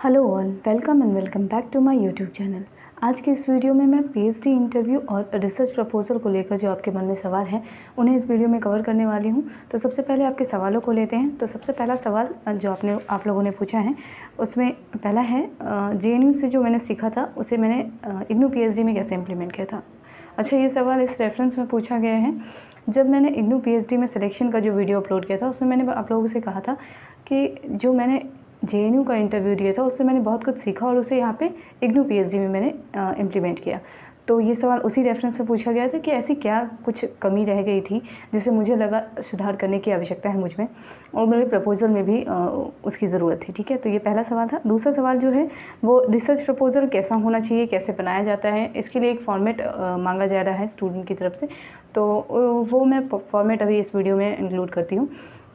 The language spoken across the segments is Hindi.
Hello all, welcome and welcome back to my YouTube channel. आज के इस वीडियो में मैं पीएचडी इंटरव्यू और रिसर्च प्रपोजल को लेकर जो आपके मन में सवाल हैं उन्हें इस वीडियो में कवर करने वाली हूं। तो सबसे पहले आपके सवालों को लेते हैं। तो सबसे पहला सवाल जो आप लोगों ने पूछा है उसमें पहला है, जेएनयू से जो मैंने सीखा था उसे मैंने इग्नू पीएचडी में कैसे इम्प्लीमेंट किया था। अच्छा, ये सवाल इस रेफरेंस में पूछा गया है जब मैंने इग्नू पीएचडी में सिलेक्शन का जो वीडियो अपलोड किया था उसमें मैंने आप लोगों से कहा था कि जो मैंने जेएनयू का इंटरव्यू दिया था उससे मैंने बहुत कुछ सीखा और उसे यहाँ पे इग्नू पीएचडी में मैंने इम्प्लीमेंट किया। तो ये सवाल उसी रेफरेंस से पूछा गया था कि ऐसी क्या कुछ कमी रह गई थी जिसे मुझे लगा सुधार करने की आवश्यकता है मुझ में, और मेरे प्रपोज़ल में भी उसकी ज़रूरत थी। ठीक है, तो ये पहला सवाल था। दूसरा सवाल जो है वो रिसर्च प्रपोज़ल कैसा होना चाहिए, कैसे बनाया जाता है, इसके लिए एक फॉर्मेट मांगा जा रहा है स्टूडेंट की तरफ से। तो वो मैं फॉर्मेट अभी इस वीडियो में इंक्लूड करती हूँ,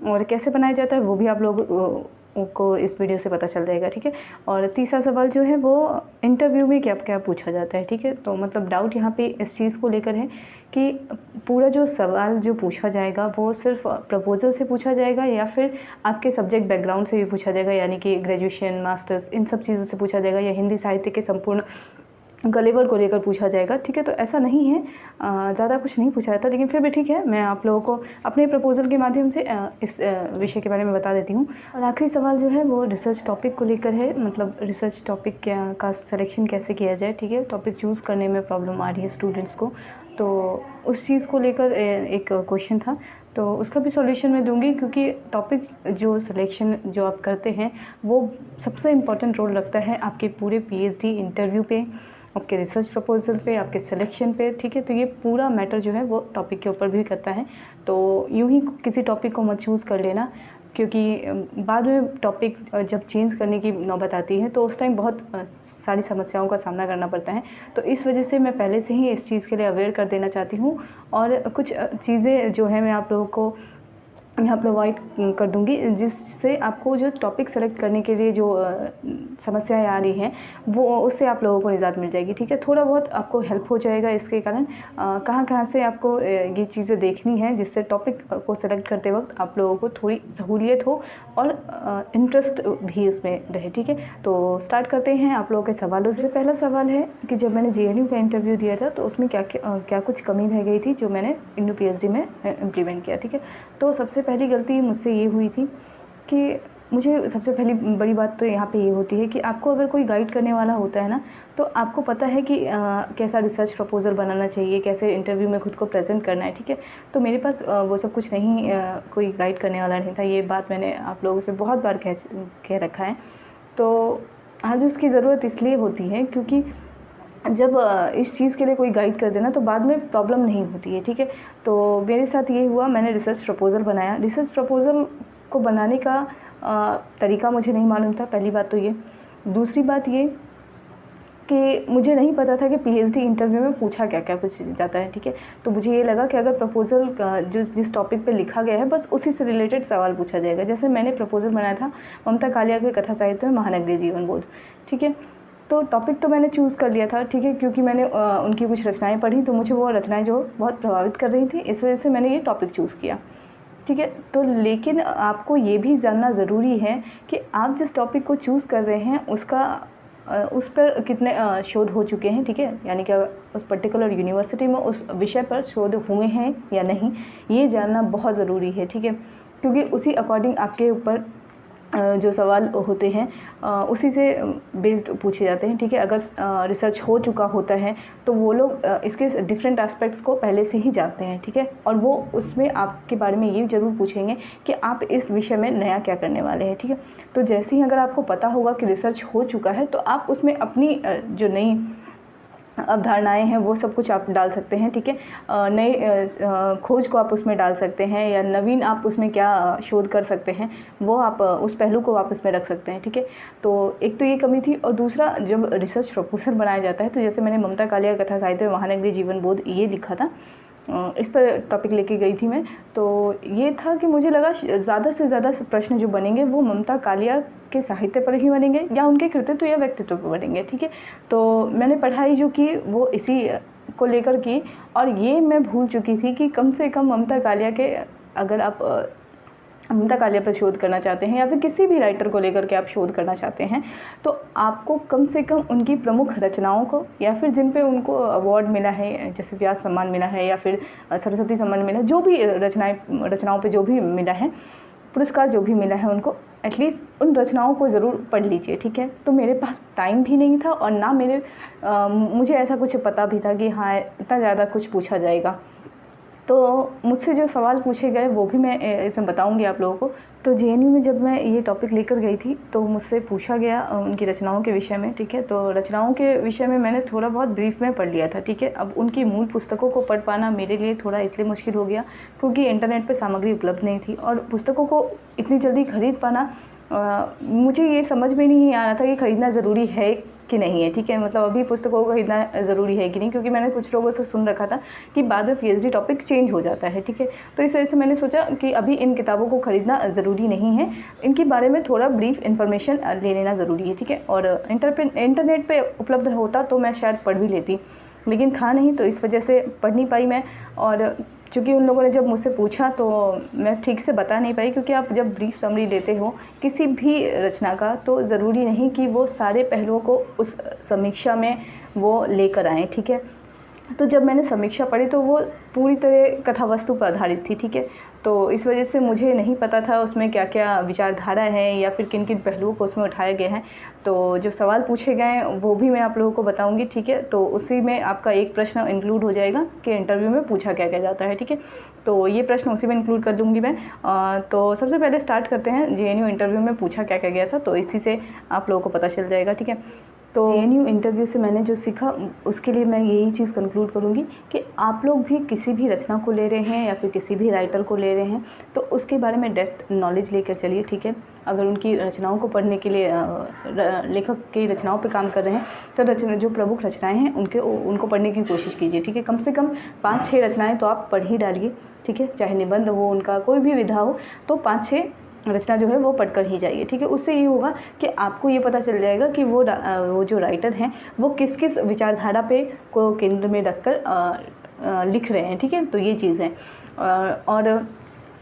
और कैसे बनाया जाता है वो भी आप लोग को इस वीडियो से पता चल जाएगा। ठीक है, और तीसरा सवाल जो है वो इंटरव्यू में क्या क्या पूछा जाता है। ठीक है, तो मतलब डाउट यहाँ पे इस चीज़ को लेकर है कि पूरा जो सवाल जो पूछा जाएगा वो सिर्फ प्रपोजल से पूछा जाएगा या फिर आपके सब्जेक्ट बैकग्राउंड से भी पूछा जाएगा, यानी कि ग्रेजुएशन, मास्टर्स, इन सब चीज़ों से पूछा जाएगा, या हिंदी साहित्य के संपूर्ण कलेवर को लेकर पूछा जाएगा। ठीक है, तो ऐसा नहीं है, ज़्यादा कुछ नहीं पूछा जाता, लेकिन फिर भी ठीक है, मैं आप लोगों को अपने प्रपोज़ल के माध्यम से इस विषय के बारे में बता देती हूँ। और आखिरी सवाल जो है वो रिसर्च टॉपिक को लेकर है, मतलब रिसर्च टॉपिक का सिलेक्शन कैसे किया जाए। ठीक है, टॉपिक चूज़ करने में प्रॉब्लम आ रही है स्टूडेंट्स को, तो उस चीज़ को लेकर एक क्वेश्चन था, तो उसका भी सॉल्यूशन मैं दूंगी, क्योंकि टॉपिक जो सिलेक्शन जो आप करते हैं वो सबसे इम्पॉर्टेंट रोल रखता है आपके पूरे पीएचडी इंटरव्यू पे, आपके रिसर्च प्रपोजल पे, आपके सिलेक्शन पे। ठीक है, तो ये पूरा मैटर जो है वो टॉपिक के ऊपर भी करता है। तो यूँ ही किसी टॉपिक को मत चूज़ कर लेना, क्योंकि बाद में टॉपिक जब चेंज करने की नौबत आती है तो उस टाइम बहुत सारी समस्याओं का सामना करना पड़ता है। तो इस वजह से मैं पहले से ही इस चीज़ के लिए अवेयर कर देना चाहती हूँ, और कुछ चीज़ें जो है मैं आप लोगों को यहाँ प्रोवाइड कर दूँगी, जिससे आपको जो टॉपिक सेलेक्ट करने के लिए जो समस्याएं आ रही हैं वो उससे आप लोगों को निजात मिल जाएगी। ठीक है, थोड़ा बहुत आपको हेल्प हो जाएगा इसके कारण। कहाँ से आपको ये चीज़ें देखनी है जिससे टॉपिक को सेलेक्ट करते वक्त आप लोगों को थोड़ी सहूलियत हो और इंटरेस्ट भी उसमें रहे। ठीक है, तो स्टार्ट करते हैं आप लोगों के सवालों से। पहला सवाल है कि जब मैंने जेएनयू का इंटरव्यू दिया था तो उसमें क्या कुछ कमी रह गई थी जो मैंने इग्नू पीएचडी में इम्प्लीमेंट किया। ठीक है, तो सबसे पहली गलती मुझसे ये हुई थी कि मुझे सबसे पहली बड़ी बात तो यहाँ पे ये होती है कि आपको अगर कोई गाइड करने वाला होता है ना, तो आपको पता है कि कैसा रिसर्च प्रपोजल बनाना चाहिए, कैसे इंटरव्यू में खुद को प्रेजेंट करना है। ठीक है, तो मेरे पास वो सब कुछ नहीं, कोई गाइड करने वाला नहीं था। ये बात मैंने आप लोगों से बहुत बार कह रखा है। तो आज उसकी ज़रूरत इसलिए होती है क्योंकि जब इस चीज़ के लिए कोई गाइड कर देना तो बाद में प्रॉब्लम नहीं होती है। ठीक है, तो मेरे साथ ये हुआ, मैंने रिसर्च प्रपोज़ल बनाया। रिसर्च प्रपोज़ल को बनाने का तरीका मुझे नहीं मालूम था, पहली बात तो ये। दूसरी बात ये कि मुझे नहीं पता था कि पीएचडी इंटरव्यू में पूछा क्या क्या कुछ जाता है। ठीक है, तो मुझे ये लगा कि अगर प्रपोज़ल जिस टॉपिक पे लिखा गया है बस उसी से रिलेटेड सवाल पूछा जाएगा। जैसे मैंने प्रपोज़ल बनाया था ममता कालिया के कथा साहित्य में महानगरीय जीवन बोध। ठीक है, तो टॉपिक तो मैंने चूज़ कर लिया था। ठीक है, क्योंकि मैंने उनकी कुछ रचनाएं पढ़ी तो मुझे वो रचनाएं जो बहुत प्रभावित कर रही थी, इस वजह से मैंने ये टॉपिक चूज़ किया। ठीक है, तो लेकिन आपको ये भी जानना ज़रूरी है कि आप जिस टॉपिक को चूज़ कर रहे हैं उसका उस पर कितने शोध हो चुके हैं। ठीक है, यानी कि उस पर्टिकुलर यूनिवर्सिटी में उस विषय पर शोध हुए हैं या नहीं, ये जानना बहुत ज़रूरी है। ठीक है, क्योंकि उसी अकॉर्डिंग आपके ऊपर जो सवाल होते हैं उसी से बेस्ड पूछे जाते हैं। ठीक है, अगर रिसर्च हो चुका होता है तो वो लोग इसके डिफरेंट एस्पेक्ट्स को पहले से ही जानते हैं। ठीक है, और वो उसमें आपके बारे में ये ज़रूर पूछेंगे कि आप इस विषय में नया क्या करने वाले हैं। ठीक है, तो जैसे ही अगर आपको पता होगा कि रिसर्च हो चुका है तो आप उसमें अपनी जो नई अवधारणाएं हैं वो सब कुछ आप डाल सकते हैं। ठीक है, नए खोज को आप उसमें डाल सकते हैं, या नवीन आप उसमें क्या शोध कर सकते हैं वो आप उस पहलू को आप उसमें रख सकते हैं। ठीक है, तो एक तो ये कमी थी। और दूसरा, जब रिसर्च प्रपोजल बनाया जाता है तो जैसे मैंने ममता कालिया कथा साहित्य में महानगरीय जीवन बोध ये लिखा था, इस पर टॉपिक लेके गई थी मैं। तो ये था कि मुझे लगा ज़्यादा से ज़्यादा प्रश्न जो बनेंगे वो ममता कालिया के साहित्य पर ही बनेंगे या उनके कृतित्व या व्यक्तित्व पर बनेंगे। ठीक है, तो मैंने पढ़ाई जो की वो इसी को लेकर की, और ये मैं भूल चुकी थी कि कम से कम ममता कालिया के अगर आप ममता कालिया पर शोध करना चाहते हैं या फिर किसी भी राइटर को लेकर के आप शोध करना चाहते हैं, तो आपको कम से कम उनकी प्रमुख रचनाओं को या फिर जिन पे उनको अवार्ड मिला है, जैसे व्यास सम्मान मिला है या फिर सरस्वती सम्मान मिला, जो भी रचनाओं पे जो भी मिला है, पुरस्कार जो भी मिला है, उनको एटलीस्ट उन रचनाओं को ज़रूर पढ़ लीजिए, ठीक है। तो मेरे पास टाइम भी नहीं था और ना मुझे ऐसा कुछ पता भी था कि हाँ इतना ज़्यादा कुछ पूछा जाएगा। तो मुझसे जो सवाल पूछे गए वो भी मैं इसमें बताऊंगी आप लोगों को। तो जेएनयू में जब मैं ये टॉपिक लेकर गई थी तो मुझसे पूछा गया उनकी रचनाओं के विषय में, ठीक है। तो रचनाओं के विषय में मैंने थोड़ा बहुत ब्रीफ में पढ़ लिया था, ठीक है। अब उनकी मूल पुस्तकों को पढ़ पाना मेरे लिए थोड़ा इसलिए मुश्किल हो गया क्योंकि इंटरनेट पर सामग्री उपलब्ध नहीं थी और पुस्तकों को इतनी जल्दी खरीद पाना मुझे ये समझ में नहीं आ रहा था कि ख़रीदना ज़रूरी है कि नहीं है, ठीक है। मतलब अभी पुस्तकों को खरीदना ज़रूरी है कि नहीं, क्योंकि मैंने कुछ लोगों से सुन रखा था कि बाद में पीएचडी टॉपिक चेंज हो जाता है, ठीक है। तो इस वजह से मैंने सोचा कि अभी इन किताबों को खरीदना ज़रूरी नहीं है, इनके बारे में थोड़ा ब्रीफ इन्फॉर्मेशन ले लेना ज़रूरी है, ठीक है। और इंटरनेट पर उपलब्ध होता तो मैं शायद पढ़ भी लेती, लेकिन था नहीं, तो इस वजह से पढ़ नहीं पाई मैं। और चूँकि उन लोगों ने जब मुझसे पूछा तो मैं ठीक से बता नहीं पाई, क्योंकि आप जब ब्रीफ समरी लेते हो किसी भी रचना का तो ज़रूरी नहीं कि वो सारे पहलुओं को उस समीक्षा में वो लेकर आएँ, ठीक है। तो जब मैंने समीक्षा पढ़ी तो वो पूरी तरह कथा वस्तु पर आधारित थी, ठीक है। तो इस वजह से मुझे नहीं पता था उसमें क्या क्या विचारधारा है या फिर किन किन पहलुओं को उसमें उठाया गया है। तो जो सवाल पूछे गए वो भी मैं आप लोगों को बताऊंगी, ठीक है। तो उसी में आपका एक प्रश्न इंक्लूड हो जाएगा कि इंटरव्यू में पूछा क्या क्या जाता है, ठीक है। तो ये प्रश्न उसी में इंक्लूड कर दूँगी मैं। तो सबसे पहले स्टार्ट करते हैं जेएनयू इंटरव्यू में पूछा क्या क्या गया था, तो इसी से आप लोगों को पता चल जाएगा, ठीक है। तो जेएनयू इंटरव्यू से मैंने जो सीखा उसके लिए मैं यही चीज़ कंक्लूड करूँगी कि आप लोग भी किसी भी रचना को ले रहे हैं या फिर किसी भी राइटर को ले रहे हैं तो उसके बारे में डेप्थ नॉलेज लेकर चलिए, ठीक है। अगर उनकी रचनाओं को पढ़ने के लिए लेखक की रचनाओं पे काम कर रहे हैं तो जो प्रमुख रचनाएं हैं उनको पढ़ने की कोशिश कीजिए, ठीक है। कम से कम 5-6 रचनाएँ तो आप पढ़ ही डालिए, ठीक है। चाहे निबंध हो, उनका कोई भी विधा हो, तो 5-6 रचना जो है वो पढ़कर ही जाइए, ठीक है। उससे ये होगा कि आपको ये पता चल जाएगा कि वो जो राइटर हैं वो किस किस विचारधारा पे को केंद्र में रखकर लिख रहे हैं, ठीक है। तो ये चीज़ है। और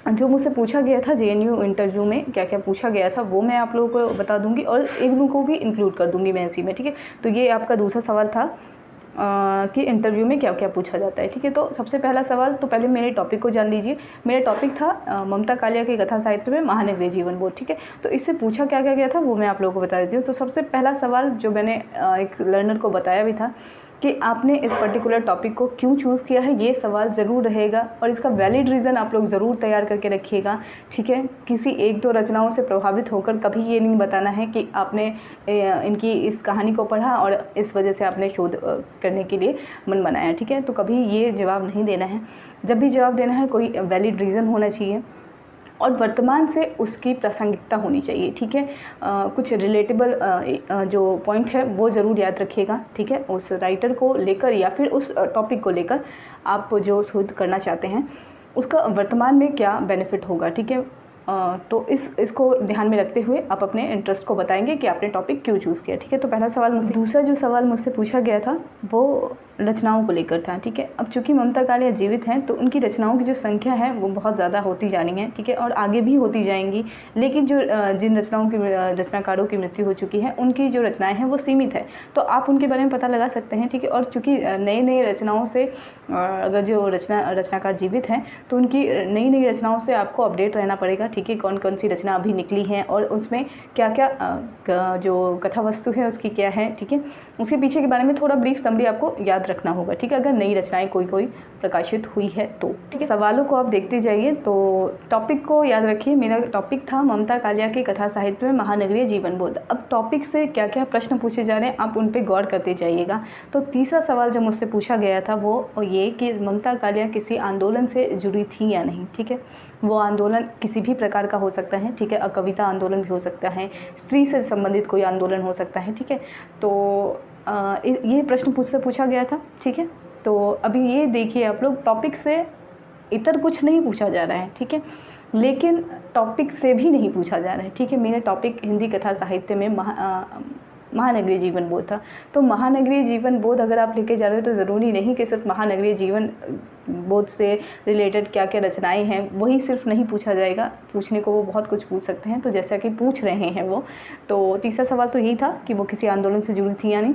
जो मुझसे पूछा गया था जेएनयू इंटरव्यू में क्या क्या पूछा गया था वो मैं आप लोगों को बता दूंगी और इग्नू को भी इंक्लूड कर दूंगी मैं इसी में, ठीक है। तो ये आपका दूसरा सवाल था कि इंटरव्यू में क्या क्या पूछा जाता है, ठीक है। तो सबसे पहला सवाल, तो पहले मेरे टॉपिक को जान लीजिए। मेरा टॉपिक था ममता कालिया की कथा साहित्य में महानगरीय जीवन बोध, ठीक है। तो इससे पूछा क्या क्या गया था वो मैं आप लोगों को बता देती हूँ। तो सबसे पहला सवाल जो मैंने एक लर्नर को बताया भी था कि आपने इस पर्टिकुलर टॉपिक को क्यों चूज़ किया है, ये सवाल ज़रूर रहेगा और इसका वैलिड रीज़न आप लोग ज़रूर तैयार करके रखिएगा, ठीक है। किसी 1-2 रचनाओं से प्रभावित होकर कभी ये नहीं बताना है कि आपने इनकी इस कहानी को पढ़ा और इस वजह से आपने शोध करने के लिए मन बनाया, ठीक है। तो कभी ये जवाब नहीं देना है। जब भी जवाब देना है कोई वैलिड रीज़न होना चाहिए और वर्तमान से उसकी प्रासंगिकता होनी चाहिए, ठीक है। कुछ रिलेटेबल जो पॉइंट है वो ज़रूर याद रखिएगा, ठीक है। उस राइटर को लेकर या फिर उस टॉपिक को लेकर आप जो शोध करना चाहते हैं उसका वर्तमान में क्या बेनिफिट होगा, ठीक है। तो इसको ध्यान में रखते हुए आप अपने इंटरेस्ट को बताएंगे कि आपने टॉपिक क्यों चूज़ किया, ठीक है। तो पहला सवाल मुझसे, दूसरा जो सवाल मुझसे पूछा गया था वो रचनाओं को लेकर था, ठीक है। अब चूँकि ममता कालिया जीवित हैं तो उनकी रचनाओं की जो संख्या है वो बहुत ज़्यादा होती जानी है, ठीक है, और आगे भी होती जाएंगी। लेकिन जो जिन रचनाकारों की मृत्यु हो चुकी है उनकी जो रचनाएँ हैं वो सीमित है, तो आप उनके बारे में पता लगा सकते हैं, ठीक है। और चूँकि नई रचनाओं से अगर जो रचनाकार जीवित हैं तो उनकी नई रचनाओं से आपको अपडेट रहना पड़ेगा, ठीक है। कौन कौन सी रचना अभी निकली हैं और उसमें क्या क्या जो कथा वस्तु है उसकी क्या है, ठीक है। उसके पीछे के बारे में थोड़ा ब्रीफ समरी आपको याद रखना होगा, ठीक है, अगर नई रचनाएं कोई प्रकाशित हुई है तो, ठीक है। सवालों को आप देखते जाइए। तो टॉपिक को याद रखिए, मेरा टॉपिक था ममता कालिया की कथा साहित्य में महानगरीय जीवन बोध। अब टॉपिक से क्या क्या प्रश्न पूछे जा रहे हैं आप उन पर गौर करते जाइएगा। तो तीसरा सवाल जो मुझसे पूछा गया था वो ये कि ममता कालिया किसी आंदोलन से जुड़ी थी या नहीं, ठीक है। वो आंदोलन किसी भी प्रकार का हो सकता है, ठीक है। कविता आंदोलन भी हो सकता है, स्त्री से संबंधित कोई आंदोलन हो सकता है, ठीक है। तो ये प्रश्न मुझसे पूछा गया था, ठीक है। तो अभी ये देखिए आप लोग, टॉपिक से इतर कुछ नहीं पूछा जा रहा है, ठीक है, लेकिन टॉपिक से भी नहीं पूछा जा रहा है, ठीक है। मेरा टॉपिक हिंदी कथा साहित्य में महानगरीय जीवन बोध था। तो महानगरीय जीवन बोध अगर आप लेके जा रहे हो तो ज़रूरी नहीं कि सिर्फ महानगरीय जीवन बोध से रिलेटेड क्या क्या रचनाएं हैं वही सिर्फ नहीं पूछा जाएगा, पूछने को वो बहुत कुछ पूछ सकते हैं। तो जैसा कि पूछ रहे हैं वो, तो तीसरा सवाल तो यही था कि वो किसी आंदोलन से जुड़ी थी या नहीं।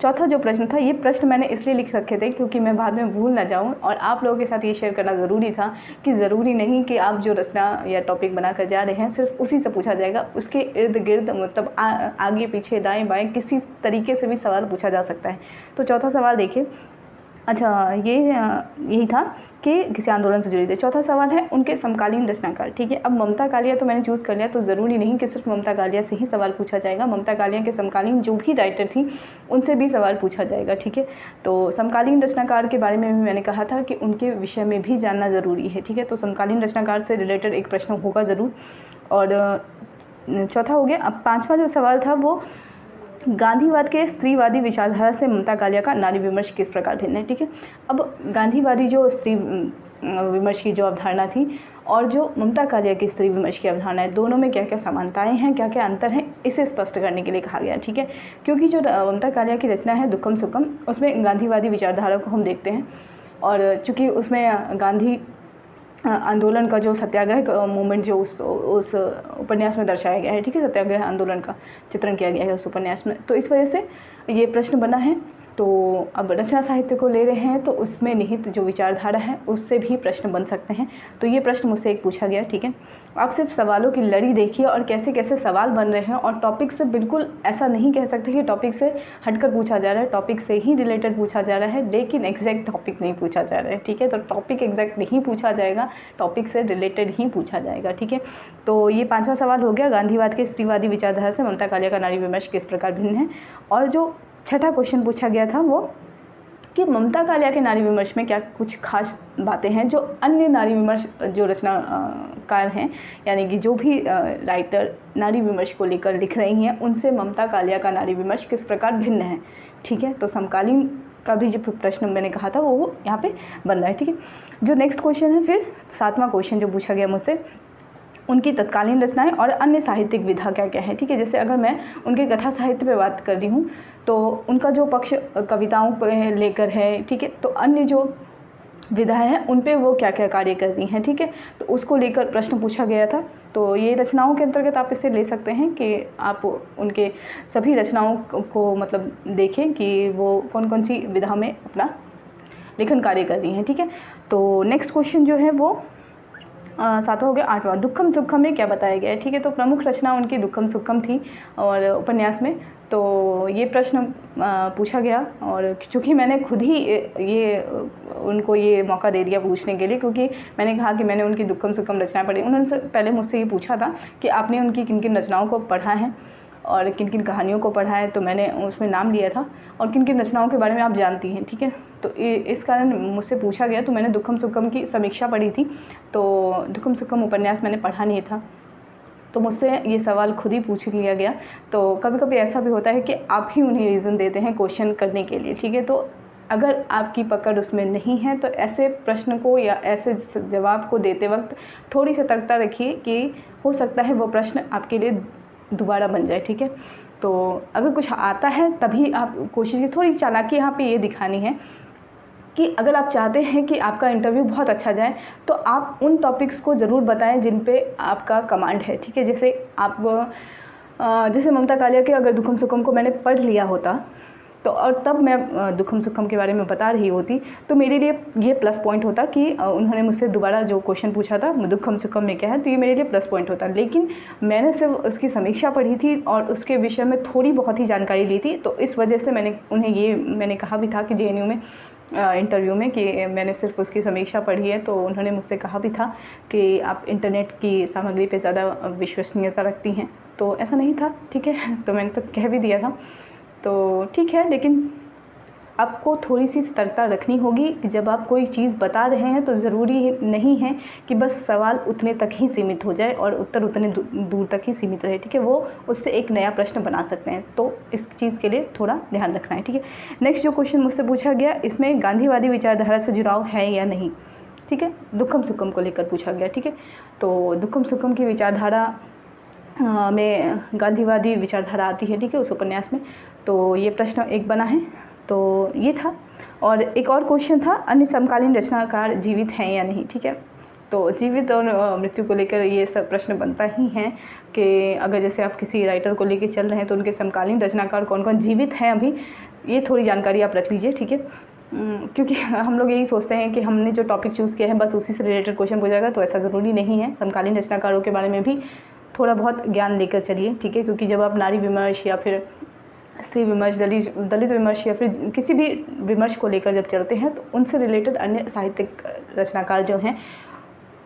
चौथा जो प्रश्न था, ये प्रश्न मैंने इसलिए लिख रखे थे क्योंकि मैं बाद में भूल ना जाऊं और आप लोगों के साथ ये शेयर करना ज़रूरी था कि ज़रूरी नहीं कि आप जो रचना या टॉपिक बनाकर जा रहे हैं सिर्फ उसी से पूछा जाएगा, उसके इर्द गिर्द मतलब आगे पीछे दाएं बाएं किसी तरीके से भी सवाल पूछा जा सकता है। तो चौथा सवाल देखिए, अच्छा ये यही था कि किसी आंदोलन से जुड़ी थी। चौथा सवाल है उनके समकालीन रचनाकार। ठीक है, अब ममता कालिया तो मैंने चूज़ कर लिया, तो ज़रूरी नहीं कि सिर्फ ममता कालिया से ही सवाल पूछा जाएगा, ममता कालिया के समकालीन जो भी राइटर थी उनसे भी सवाल पूछा जाएगा। ठीक है, तो समकालीन रचनाकार के बारे में भी मैंने कहा था कि उनके विषय में भी जानना ज़रूरी है। ठीक है, तो समकालीन रचनाकार से रिलेटेड एक प्रश्न होगा ज़रूर। और चौथा हो गया। अब पाँचवा जो सवाल था वो गांधीवाद के स्त्रीवादी विचारधारा से ममता कालिया का नारी विमर्श किस प्रकार भिन्न है। ठीक है, अब गांधीवादी जो स्त्री विमर्श की जो अवधारणा थी और जो ममता कालिया की स्त्री विमर्श की अवधारणा है, दोनों में क्या क्या समानताएं हैं, क्या क्या अंतर हैं, इसे स्पष्ट करने के लिए कहा गया। ठीक है, क्योंकि जो ममता कालिया की रचना है दुक्कम सुक्कम, उसमें गांधीवादी विचारधारा को हम देखते हैं और चूँकि उसमें गांधी आंदोलन का जो सत्याग्रह मूवमेंट जो उस उपन्यास में दर्शाया गया है, ठीक है, सत्याग्रह आंदोलन का चित्रण किया गया है उस उपन्यास में, तो इस वजह से ये प्रश्न बना है। तो अब रचना साहित्य को ले रहे हैं तो उसमें निहित जो विचारधारा है उससे भी प्रश्न बन सकते हैं। तो ये प्रश्न मुझसे एक पूछा गया। ठीक है, आप सिर्फ सवालों की लड़ी देखिए और कैसे कैसे सवाल बन रहे हैं और टॉपिक से बिल्कुल ऐसा नहीं कह सकते कि टॉपिक से हटकर पूछा जा रहा है, टॉपिक से ही रिलेटेड पूछा जा रहा है, लेकिन एग्जैक्ट टॉपिक नहीं पूछा जा रहा है। ठीक है, तो टॉपिक एग्जैक्ट नहीं पूछा जाएगा, टॉपिक से रिलेटेड ही पूछा जाएगा। ठीक है, तो ये पाँचवा सवाल हो गया, गांधीवाद के स्त्रीवादी विचारधारा से ममता कालिया का नारी विमर्श किस प्रकार भिन्न है। और जो छठा क्वेश्चन पूछा गया था वो कि ममता कालिया के नारी विमर्श में क्या कुछ खास बातें हैं जो अन्य नारी विमर्श जो रचनाकार हैं, यानी कि जो भी राइटर नारी विमर्श को लेकर लिख रही हैं, उनसे ममता कालिया का नारी विमर्श किस प्रकार भिन्न है। ठीक है, तो समकालीन का भी जो प्रश्न मैंने कहा था वो यहाँ पे बन रहा है। ठीक है, जो नेक्स्ट क्वेश्चन है, फिर सातवां क्वेश्चन जो पूछा गया मुझसे, उनकी तत्कालीन रचनाएं और अन्य साहित्यिक विधा क्या क्या है। ठीक है, जैसे अगर मैं उनके कथा साहित्य पे बात कर रही हूँ तो उनका जो पक्ष कविताओं पे लेकर है, ठीक है, तो अन्य जो विधाएं हैं उन पे वो क्या क्या कार्य कर रही हैं। ठीक है, तो उसको लेकर प्रश्न पूछा गया था। तो ये रचनाओं के अंतर्गत आप इसे ले सकते हैं कि आप उनके सभी रचनाओं को मतलब देखें कि वो कौन कौन सी विधा में अपना लेखन कार्य कर रही हैं। ठीक है, तो नेक्स्ट क्वेश्चन जो है वो सातवां हो गया। आठवां, दुक्कम सुक्कम में क्या बताया गया है। ठीक है, तो प्रमुख रचना उनकी दुक्कम सुक्कम थी और उपन्यास में तो ये प्रश्न पूछा गया और चूँकि मैंने खुद ही ये उनको ये मौका दे दिया पूछने के लिए, क्योंकि मैंने कहा कि मैंने उनकी दुक्कम सुक्कम रचनाएं पढ़ी। उन्होंने पहले मुझसे ये पूछा था कि आपने उनकी किन किन रचनाओं को पढ़ा है और किन किन कहानियों को पढ़ा है, तो मैंने उसमें नाम लिया था और किन किन रचनाओं के बारे में आप जानती हैं। ठीक है, तो इस कारण मुझसे पूछा गया, तो मैंने दुक्कम सुक्कम की समीक्षा पढ़ी थी। तो दुक्कम सुक्कम उपन्यास मैंने पढ़ा नहीं था, तो मुझसे ये सवाल खुद ही पूछ लिया गया। तो कभी कभी ऐसा भी होता है कि आप ही उन्हें रीज़न देते हैं क्वेश्चन करने के लिए। ठीक है, तो अगर आपकी पकड़ उसमें नहीं है तो ऐसे प्रश्न को या ऐसे जवाब को देते वक्त थोड़ी सतर्कता रखिए कि हो सकता है वो प्रश्न आपके लिए दोबारा बन जाए। ठीक है, तो अगर कुछ आता है तभी आप कोशिश की, थोड़ी चालाकी यहाँ पे ये दिखानी है कि अगर आप चाहते हैं कि आपका इंटरव्यू बहुत अच्छा जाए तो आप उन टॉपिक्स को ज़रूर बताएं जिन पे आपका कमांड है। ठीक है, जैसे आप जैसे ममता कालिया के अगर दुक्कम सुक्कम को मैंने पढ़ लिया होता तो और तब मैं दुक्कम सुक्कम के बारे में बता रही होती तो मेरे लिए ये प्लस पॉइंट होता कि उन्होंने मुझसे दोबारा जो क्वेश्चन पूछा था दुक्कम सुक्कम में क्या है, तो ये मेरे लिए प्लस पॉइंट होता। लेकिन मैंने सिर्फ उसकी समीक्षा पढ़ी थी और उसके विषय में थोड़ी बहुत ही जानकारी ली थी, तो इस वजह से मैंने कहा भी था कि JNU में इंटरव्यू में कि मैंने सिर्फ उसकी समीक्षा पढ़ी है। तो उन्होंने मुझसे कहा भी था कि आप इंटरनेट की सामग्री पे ज़्यादा विश्वसनीयता रखती हैं, तो ऐसा नहीं था। ठीक है, तो मैंने तो कह भी दिया था, तो ठीक है। लेकिन आपको थोड़ी सी सतर्कता रखनी होगी कि जब आप कोई चीज़ बता रहे हैं तो ज़रूरी नहीं है कि बस सवाल उतने तक ही सीमित हो जाए और उत्तर उतने दूर तक ही सीमित रहे। ठीक है, वो उससे एक नया प्रश्न बना सकते हैं, तो इस चीज़ के लिए थोड़ा ध्यान रखना है। ठीक है, नेक्स्ट जो क्वेश्चन मुझसे पूछा गया इसमें गांधीवादी विचारधारा से जुड़ाव है या नहीं। ठीक है, दुक्कम सुक्कम को लेकर पूछा गया। ठीक है, तो दुक्कम सुक्कम की विचारधारा में गांधीवादी विचारधारा आती है, ठीक है, उस उपन्यास में। तो ये प्रश्न एक बना है, तो ये था। और एक और क्वेश्चन था, अन्य समकालीन रचनाकार जीवित हैं या नहीं, ठीक है। तो जीवित और मृत्यु को लेकर ये सब प्रश्न बनता ही है कि अगर जैसे आप किसी राइटर को लेकर चल रहे हैं तो उनके समकालीन रचनाकार कौन कौन जीवित हैं अभी, ये थोड़ी जानकारी आप रख लीजिए, ठीक है। क्योंकि हम लोग यही सोचते हैं कि हमने जो टॉपिक चूज़ किया है बस उसी से रिलेटेड क्वेश्चन पूछेगा, तो ऐसा ज़रूरी नहीं है। समकालीन रचनाकारों के बारे में भी थोड़ा बहुत ज्ञान लेकर चलिए, ठीक है। क्योंकि जब आप नारी विमर्श या फिर स्त्री विमर्श, दलित विमर्श या फिर किसी भी विमर्श को लेकर जब चलते हैं तो उनसे रिलेटेड अन्य साहित्यिक रचनाकार जो हैं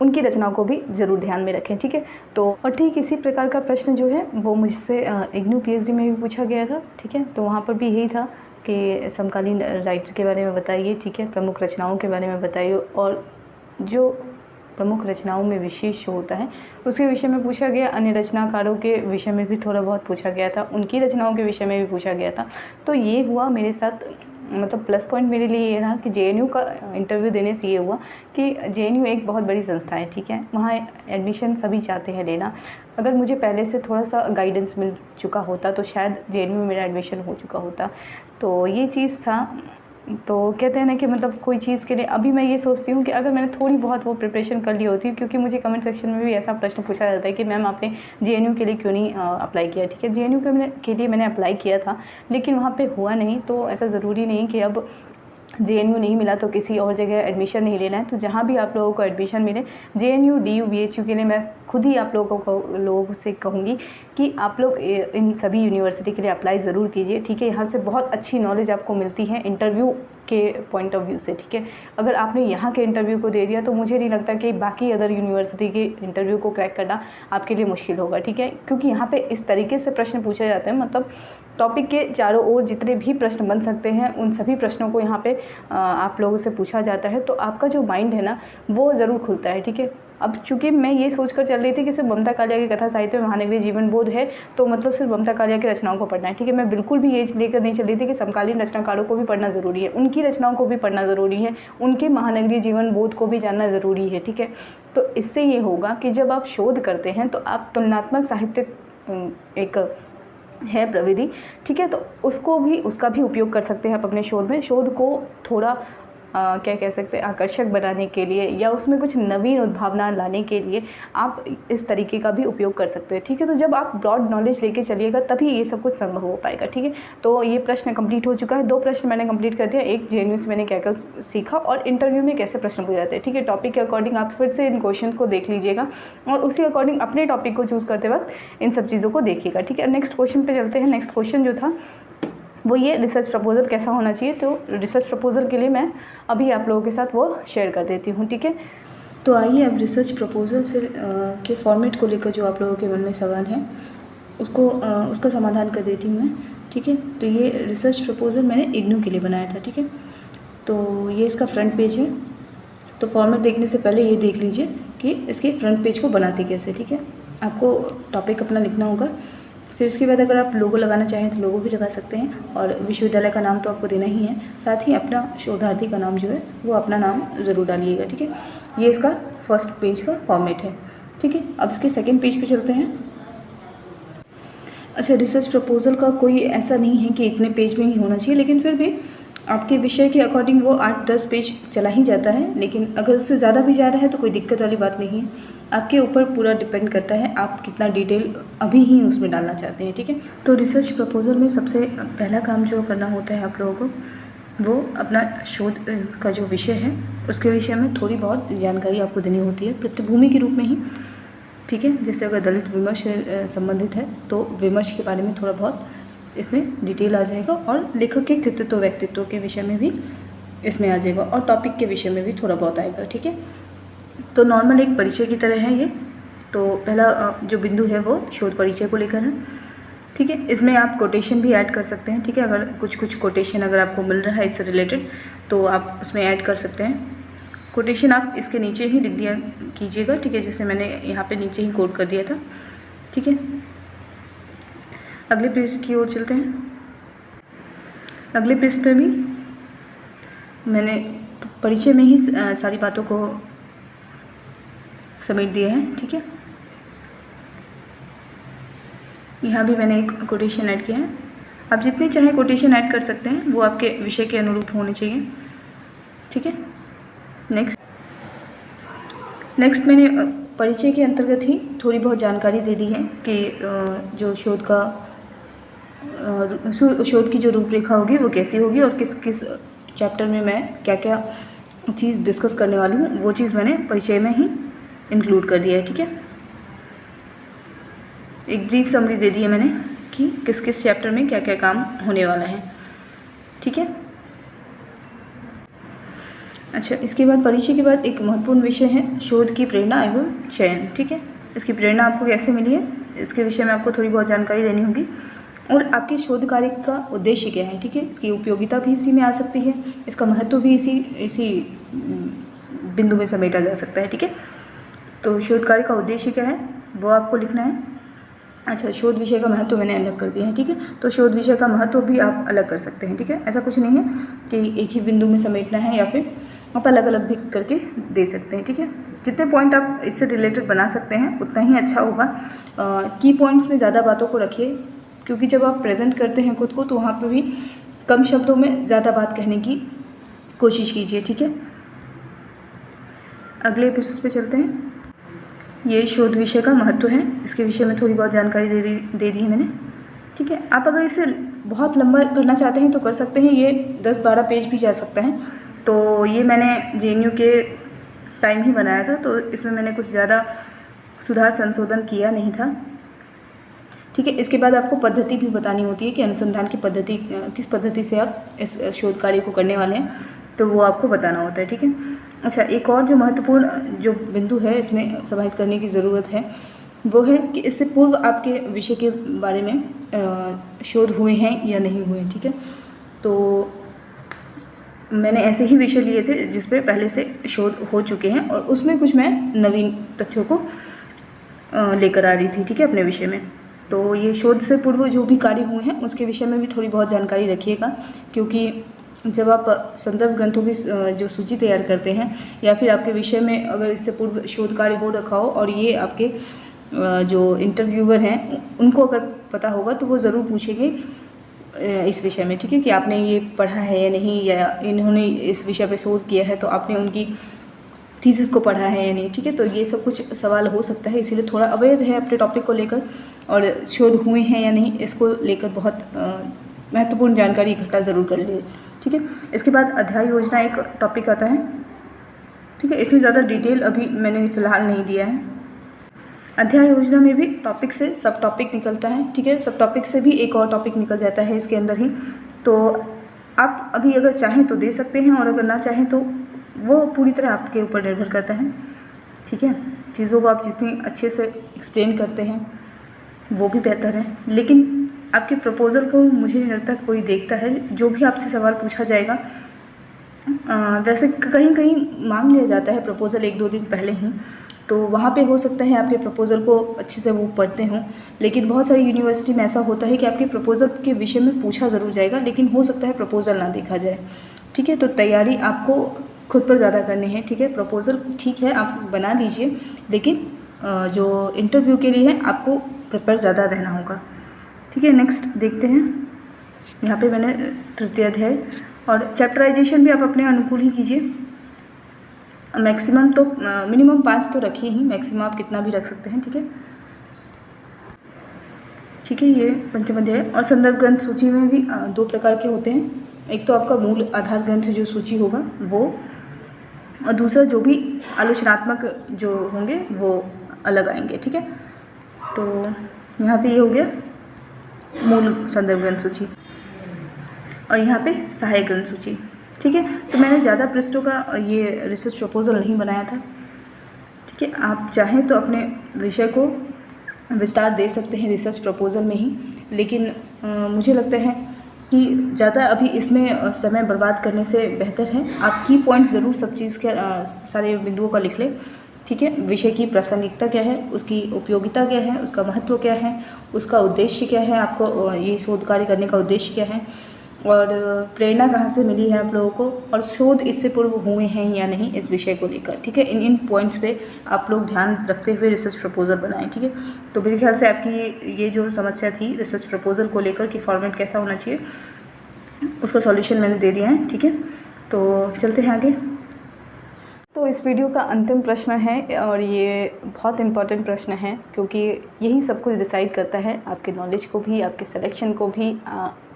उनकी रचनाओं को भी ज़रूर ध्यान में रखें, ठीक है। तो और ठीक इसी प्रकार का प्रश्न जो है वो मुझसे इग्नू पीएचडी में भी पूछा गया था, ठीक है। तो वहाँ पर भी यही था कि समकालीन राइटर के बारे में बताइए, ठीक है, प्रमुख रचनाओं के बारे में बताइए, और जो प्रमुख रचनाओं में विशेष होता है उसके विषय में पूछा गया। अन्य रचनाकारों के विषय में भी थोड़ा बहुत पूछा गया था, उनकी रचनाओं के विषय में भी पूछा गया था। तो ये हुआ मेरे साथ, मतलब प्लस पॉइंट मेरे लिए ये रहा कि जेएनयू का इंटरव्यू देने से ये हुआ कि जेएनयू एक बहुत बड़ी संस्था है, ठीक है। वहाँ एडमिशन सभी चाहते हैं लेना। अगर मुझे पहले से थोड़ा सा गाइडेंस मिल चुका होता तो शायद जेएनयू में मेरा एडमिशन हो चुका होता। तो ये चीज़ था। तो कहते हैं ना कि मतलब कोई चीज़ के लिए अभी मैं ये सोचती हूँ कि अगर मैंने थोड़ी बहुत वो प्रिपरेशन कर ली होती, क्योंकि मुझे कमेंट सेक्शन में भी ऐसा प्रश्न पूछा जाता है कि मैम आपने जेएनयू के लिए क्यों नहीं अप्लाई किया, ठीक है। जेएनयू के लिए मैंने अप्लाई किया था लेकिन वहाँ पे हुआ नहीं। तो ऐसा ज़रूरी नहीं कि अब जेएनयू नहीं मिला तो किसी और जगह एडमिशन नहीं लेना है। तो जहाँ भी आप लोगों को एडमिशन मिले, जेएनयू, डीयू, बीएचयू के लिए मैं खुद ही आप लोगों से कहूँगी कि आप लोग इन सभी यूनिवर्सिटी के लिए अप्लाई ज़रूर कीजिए, ठीक है। यहाँ से बहुत अच्छी नॉलेज आपको मिलती है इंटरव्यू के पॉइंट ऑफ व्यू से, ठीक है। अगर आपने यहाँ के इंटरव्यू को दे दिया तो मुझे नहीं लगता कि बाकी अदर यूनिवर्सिटी के इंटरव्यू को क्रैक करना आपके लिए मुश्किल होगा, ठीक है। क्योंकि यहाँ पे इस तरीके से प्रश्न पूछे जाते हैं, मतलब टॉपिक के चारों ओर जितने भी प्रश्न बन सकते हैं उन सभी प्रश्नों को यहाँ पे आप लोगों से पूछा जाता है। तो आपका जो माइंड है ना वो ज़रूर खुलता है, ठीक है। अब चूँकि मैं ये सोचकर चल रही थी कि सिर्फ ममता कालिया की कथा साहित्य में महानगरीय जीवन बोध है तो मतलब सिर्फ ममता कालिया की रचनाओं को पढ़ना है, ठीक है। मैं बिल्कुल भी ये लेकर नहीं चल रही थी कि समकालीन रचनाकारों को भी पढ़ना ज़रूरी है, उनकी रचनाओं को भी पढ़ना ज़रूरी है, उनके महानगरीय जीवन बोध को भी जानना ज़रूरी है, ठीक है। तो इससे ये होगा कि जब आप शोध करते हैं तो आप तुलनात्मक साहित्य एक है प्रविधि, ठीक है, तो उसका भी उपयोग कर सकते हैं आप अपने शोध में। शोध को थोड़ा क्या कह सकते हैं, आकर्षक बनाने के लिए या उसमें कुछ नवीन उद्भावना लाने के लिए आप इस तरीके का भी उपयोग कर सकते हैं, ठीक है। तो जब आप ब्रॉड नॉलेज लेके चलिएगा तभी ये सब कुछ संभव हो पाएगा, ठीक है। तो ये प्रश्न कंप्लीट हो चुका है, 2 प्रश्न मैंने कंप्लीट कर दिया। एक जेएनयू से मैंने क्या क्या सीखा और इंटरव्यू में कैसे प्रश्न पूछे जाते हैं, ठीक है। टॉपिक के अकॉर्डिंग आप फिर से इन क्वेश्चन को देख लीजिएगा और उसी अकॉर्डिंग अपने टॉपिक को चूज़ करते वक्त इन सब चीज़ों को देखिएगा, ठीक है। नेक्स्ट क्वेश्चन पर चलते हैं। नेक्स्ट क्वेश्चन जो था वो ये, रिसर्च प्रपोजल कैसा होना चाहिए। तो रिसर्च प्रपोजल के लिए मैं अभी आप लोगों के साथ वो शेयर कर देती हूँ, ठीक है। तो आइए अब रिसर्च प्रपोजल से के फॉर्मेट को लेकर जो आप लोगों के मन में सवाल है उसका समाधान कर देती हूँ मैं, ठीक है। तो ये रिसर्च प्रपोजल मैंने इग्नू के लिए बनाया था, ठीक है। तो ये इसका फ्रंट पेज है। तो फॉर्मेट देखने से पहले ये देख लीजिए कि इसके फ्रंट पेज को बनाते कैसे, ठीक है। आपको टॉपिक अपना लिखना होगा, फिर इसके बाद अगर आप लोगो लगाना चाहें तो लोगो भी लगा सकते हैं, और विश्वविद्यालय का नाम तो आपको देना ही है, साथ ही अपना शोधार्थी का नाम जो है वो अपना नाम ज़रूर डालिएगा, ठीक है। ये इसका फर्स्ट पेज का फॉर्मेट है, ठीक है। अब इसके सेकंड पेज पे चलते हैं। अच्छा, रिसर्च प्रपोजल का कोई ऐसा नहीं है कि इतने पेज में ही होना चाहिए, लेकिन फिर भी आपके विषय के अकॉर्डिंग वो 8-10 पेज चला ही जाता है, लेकिन अगर उससे ज़्यादा भी जा रहा है तो कोई दिक्कत वाली बात नहीं है। आपके ऊपर पूरा डिपेंड करता है आप कितना डिटेल अभी ही उसमें डालना चाहते हैं, ठीक है। तो रिसर्च प्रपोजल में सबसे पहला काम जो करना होता है आप लोगों को, वो अपना शोध का जो विषय है उसके विषय में थोड़ी बहुत जानकारी आपको देनी होती है, पृष्ठभूमि के रूप में ही, ठीक है। जैसे अगर दलित विमर्श से संबंधित है तो विमर्श के बारे में थोड़ा बहुत इसमें डिटेल आ जाएगा, और लेखक के कृतित्व व्यक्तित्व के विषय में भी इसमें आ जाएगा, और टॉपिक के विषय में भी थोड़ा बहुत आएगा, ठीक है। तो नॉर्मल एक परिचय की तरह है ये। तो पहला जो बिंदु है वो शोध परिचय को लेकर है, ठीक है। इसमें आप कोटेशन भी ऐड कर सकते हैं, ठीक है। अगर कुछ कोटेशन अगर आपको मिल रहा है इससे रिलेटेड तो आप उसमें ऐड कर सकते हैं। कोटेशन आप इसके नीचे ही लिख दिया कीजिएगा, ठीक है, जैसे मैंने यहाँ पे नीचे ही कोट कर दिया था, ठीक है। अगले पेज की ओर चलते हैं। अगले पेज पे भी मैंने परिचय में ही सारी बातों को समेट दिया है, ठीक है। यहाँ भी मैंने एक कोटेशन ऐड किया है। आप जितने चाहे कोटेशन ऐड कर सकते हैं, वो आपके विषय के अनुरूप होने चाहिए, ठीक है। नेक्स्ट मैंने परिचय के अंतर्गत ही थोड़ी बहुत जानकारी दे दी है कि जो शोध की जो रूपरेखा होगी वो कैसी होगी और किस किस चैप्टर में मैं क्या क्या चीज़ डिस्कस करने वाली हूँ, वो चीज़ मैंने परिचय में ही इंक्लूड कर दिया है, ठीक है। एक ब्रीफ समरी दे दी है मैंने कि किस किस चैप्टर में क्या क्या काम होने वाला है, ठीक है। अच्छा, इसके बाद परिचय के बाद एक महत्वपूर्ण विषय है शोध की प्रेरणा एवं चयन, ठीक है। इसकी प्रेरणा आपको कैसे मिली है, इसके विषय में आपको थोड़ी बहुत जानकारी देनी होगी, और आपके शोध कार्य का उद्देश्य क्या है, ठीक है। इसकी उपयोगिता भी इसी में आ सकती है, इसका महत्व भी इसी बिंदु में समेटा जा सकता है, ठीक है। तो शोध कार्य का उद्देश्य क्या है वो आपको लिखना है। अच्छा, शोध विषय का महत्व मैंने अलग कर दिया है, ठीक है। तो शोध विषय का महत्व भी आप अलग कर सकते हैं, ठीक है। ऐसा कुछ नहीं है कि एक ही बिंदु में समेटना है, या फिर आप अलग अलग भी करके दे सकते हैं, ठीक है। जितने पॉइंट आप इससे रिलेटेड बना सकते हैं उतना ही अच्छा होगा। की पॉइंट्स में ज़्यादा बातों को रखिए, क्योंकि जब आप प्रेजेंट करते हैं खुद को तो वहाँ पे भी कम शब्दों में ज़्यादा बात कहने की कोशिश कीजिए, ठीक है। अगले पेज पे चलते हैं। ये शोध विषय का महत्व है, इसके विषय में थोड़ी बहुत जानकारी दे दी है मैंने, ठीक है। आप अगर इसे बहुत लंबा करना चाहते हैं तो कर सकते हैं, ये 10-12 पेज भी जा सकता है। तो ये मैंने JNU के टाइम ही बनाया था, तो इसमें मैंने कुछ ज़्यादा सुधार संशोधन किया नहीं था, ठीक है। इसके बाद आपको पद्धति भी बतानी होती है कि अनुसंधान की पद्धति किस पद्धति से आप इस शोध कार्य को करने वाले हैं, तो वो आपको बताना होता है, ठीक है। अच्छा, एक और जो महत्वपूर्ण जो बिंदु है इसमें समाहित करने की ज़रूरत है वो है कि इससे पूर्व आपके विषय के बारे में शोध हुए हैं या नहीं हुए, ठीक है। तो मैंने ऐसे ही विषय लिए थे जिस पे पहले से शोध हो चुके हैं, और उसमें कुछ मैं नवीन तथ्यों को लेकर आ रही थी, ठीक है, अपने विषय में। तो ये शोध से पूर्व जो भी कार्य हुए हैं उसके विषय में भी थोड़ी बहुत जानकारी रखिएगा, क्योंकि जब आप संदर्भ ग्रंथों की जो सूची तैयार करते हैं, या फिर आपके विषय में अगर इससे पूर्व शोध कार्य हो रखा हो और ये आपके जो इंटरव्यूअर हैं उनको अगर पता होगा तो वो ज़रूर पूछेंगे इस विषय में, ठीक है, कि आपने ये पढ़ा है या नहीं, या इन्होंने इस विषय पे शोध किया है तो आपने उनकी थीसिस को पढ़ा है या नहीं, ठीक है। तो ये सब कुछ सवाल हो सकता है, इसीलिए थोड़ा अवेयर है अपने टॉपिक को लेकर, और शोध हुए हैं या नहीं इसको लेकर बहुत महत्वपूर्ण जानकारी इकट्ठा ज़रूर कर ले, ठीक है। इसके बाद अध्याय योजना एक टॉपिक आता है, ठीक है। इसमें ज़्यादा डिटेल अभी मैंने फ़िलहाल नहीं दिया है। अध्याय योजना में भी टॉपिक से सब टॉपिक निकलता है, ठीक है। सब टॉपिक से भी एक और टॉपिक निकल जाता है इसके अंदर ही। तो आप अभी अगर चाहें तो दे सकते हैं, और अगर ना चाहें तो वो पूरी तरह आपके ऊपर निर्भर करता है, ठीक है। चीज़ों को आप जितनी अच्छे से एक्सप्लेन करते हैं वो भी बेहतर है, लेकिन आपके प्रपोज़ल को मुझे नहीं लगता कोई देखता है। जो भी आपसे सवाल पूछा जाएगा, वैसे कहीं कहीं मांग लिया जाता है प्रपोज़ल 1-2 दिन पहले ही, तो वहाँ पे हो सकता है आपके प्रपोज़ल को अच्छे से वो पढ़ते हों, लेकिन बहुत सारी यूनिवर्सिटी में ऐसा होता है कि आपके प्रपोज़ल के विषय में पूछा ज़रूर जाएगा, लेकिन हो सकता है प्रपोज़ल ना देखा जाए, ठीक है। तो तैयारी आपको खुद पर ज़्यादा करनी है, ठीक है। प्रपोज़ल ठीक है आप बना लीजिए, लेकिन जो इंटरव्यू के लिए है आपको प्रिपेयर ज़्यादा रहना होगा, ठीक है। नेक्स्ट देखते हैं। यहाँ पे मैंने तृतीय अध्याय और चैप्टराइजेशन भी आप अपने अनुकूल ही कीजिए। मैक्सिमम तो मिनिमम 5 तो रखिए ही, मैक्सिमम आप कितना भी रख सकते हैं, ठीक है, ठीक है। ये पंचम अध्याय। और संदर्भ ग्रंथ सूची में भी 2 प्रकार के होते हैं, एक तो आपका मूल आधार ग्रंथ जो सूची होगा वो, और दूसरा जो भी आलोचनात्मक जो होंगे वो अलग आएंगे, ठीक है। तो यहाँ पे ये हो गया मूल संदर्भ ग्रंथ सूची, और यहाँ पे सहायक ग्रंथ सूची, ठीक है। तो मैंने ज़्यादा पृष्ठों का ये रिसर्च प्रपोजल नहीं बनाया था, ठीक है। आप चाहें तो अपने विषय को विस्तार दे सकते हैं रिसर्च प्रपोजल में ही, लेकिन मुझे लगता है कि ज़्यादा अभी इसमें समय बर्बाद करने से बेहतर है आप की पॉइंट्स ज़रूर सब चीज़ के सारे बिंदुओं का लिख लें, ठीक है। विषय की प्रासंगिकता क्या है, उसकी उपयोगिता क्या है, उसका महत्व क्या है, उसका उद्देश्य क्या है, आपको ये शोध कार्य करने का उद्देश्य क्या है, और प्रेरणा कहाँ से मिली है आप लोगों को, और शोध इससे पूर्व हुए हैं या नहीं इस विषय को लेकर। ठीक है, इन पॉइंट्स पे आप लोग ध्यान रखते हुए रिसर्च प्रपोजल बनाएं। ठीक है, तो मेरे ख्याल से आपकी ये जो समस्या थी रिसर्च प्रपोजल को लेकर कि फॉर्मेट कैसा होना चाहिए, उसका सॉल्यूशन मैंने दे दिया है। ठीक है, तो चलते हैं आगे। तो इस वीडियो का अंतिम प्रश्न है और ये बहुत इम्पॉर्टेंट प्रश्न है, क्योंकि यही सब कुछ डिसाइड करता है आपके नॉलेज को भी, आपके सिलेक्शन को भी।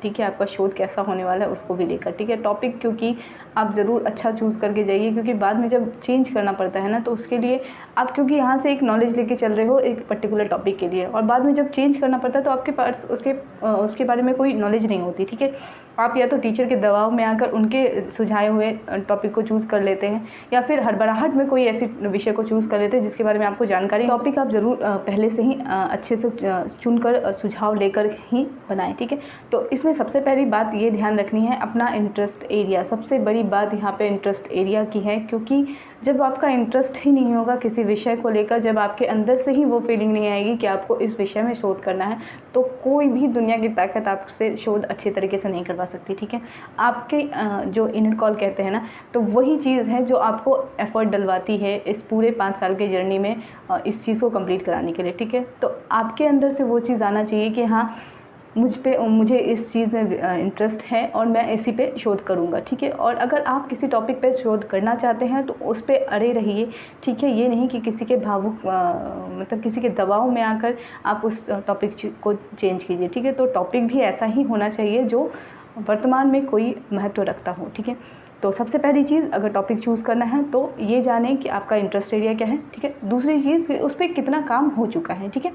ठीक है, आपका शोध कैसा होने वाला है उसको भी लेकर। ठीक है, टॉपिक क्योंकि आप ज़रूर अच्छा चूज़ करके जाइए, क्योंकि बाद में जब चेंज करना पड़ता है ना, तो उसके लिए आप क्योंकि यहाँ से एक नॉलेज लेके चल रहे हो एक पर्टिकुलर टॉपिक के लिए, और बाद में जब चेंज करना पड़ता है तो आपके पास उसके बारे में कोई नॉलेज नहीं होती। ठीक है, आप या तो टीचर के दबाव में आकर उनके सुझाए हुए टॉपिक को चूज़ कर लेते हैं, या फिर हड़बड़ाहट में कोई ऐसी विषय को चूज़ कर लेते हैं जिसके बारे में आपको जानकारी। टॉपिक आप ज़रूर पहले से ही अच्छे से चुनकर सुझाव लेकर ही बनाएं। ठीक है, तो इसमें सबसे पहली बात ये ध्यान रखनी है अपना इंटरेस्ट एरिया। सबसे बड़ी बात यहाँ पे इंटरेस्ट एरिया की है, क्योंकि जब आपका इंटरेस्ट ही नहीं होगा किसी विषय को लेकर, जब आपके अंदर से ही वो फीलिंग नहीं आएगी कि आपको इस विषय में शोध करना है, तो कोई भी दुनिया की ताकत आपसे शोध अच्छे तरीके से नहीं करवा सकती। ठीक है, आपके जो इनर कॉल कहते हैं ना, तो वही चीज़ है जो आपको एफर्ट डलवाती है इस पूरे 5 साल के जर्नी में इस चीज़ को कंप्लीट कराने के लिए। ठीक है, तो आपके अंदर से वो चीज़ आना चाहिए कि हाँ, मुझे इस चीज़ में इंटरेस्ट है और मैं इसी पे शोध करूँगा। ठीक है, और अगर आप किसी टॉपिक पे शोध करना चाहते हैं तो उस पे अड़े रहिए। ठीक है, ये नहीं कि किसी के मतलब किसी के दबाव में आकर आप उस टॉपिक को चेंज कीजिए। ठीक है, तो टॉपिक भी ऐसा ही होना चाहिए जो वर्तमान में कोई महत्व रखता हो। ठीक है, तो सबसे पहली चीज़, अगर टॉपिक चूज़ करना है तो ये जानें कि आपका इंटरेस्ट एरिया क्या है। ठीक है, दूसरी चीज़, उस पर कितना काम हो चुका है। ठीक है,